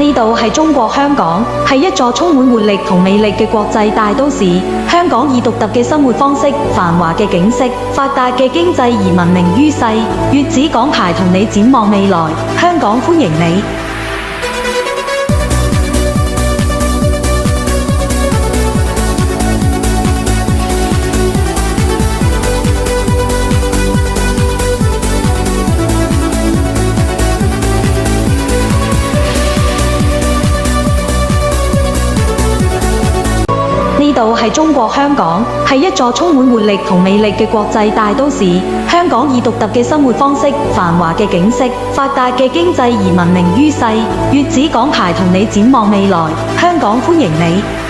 呢度係中國香港，係一座充滿活力同魅力嘅國際大都市。香港以獨特嘅生活方式、繁華嘅景色、發達嘅經濟而聞名於世。粵子港牌同你展望未來，香港歡迎你。呢度係中國香港，係一座充滿活力同魅力嘅國際大都市。香港以獨特嘅生活方式、繁華嘅景色、發達嘅經濟而聞名於世。粵子港牌同你展望未來，香港歡迎你。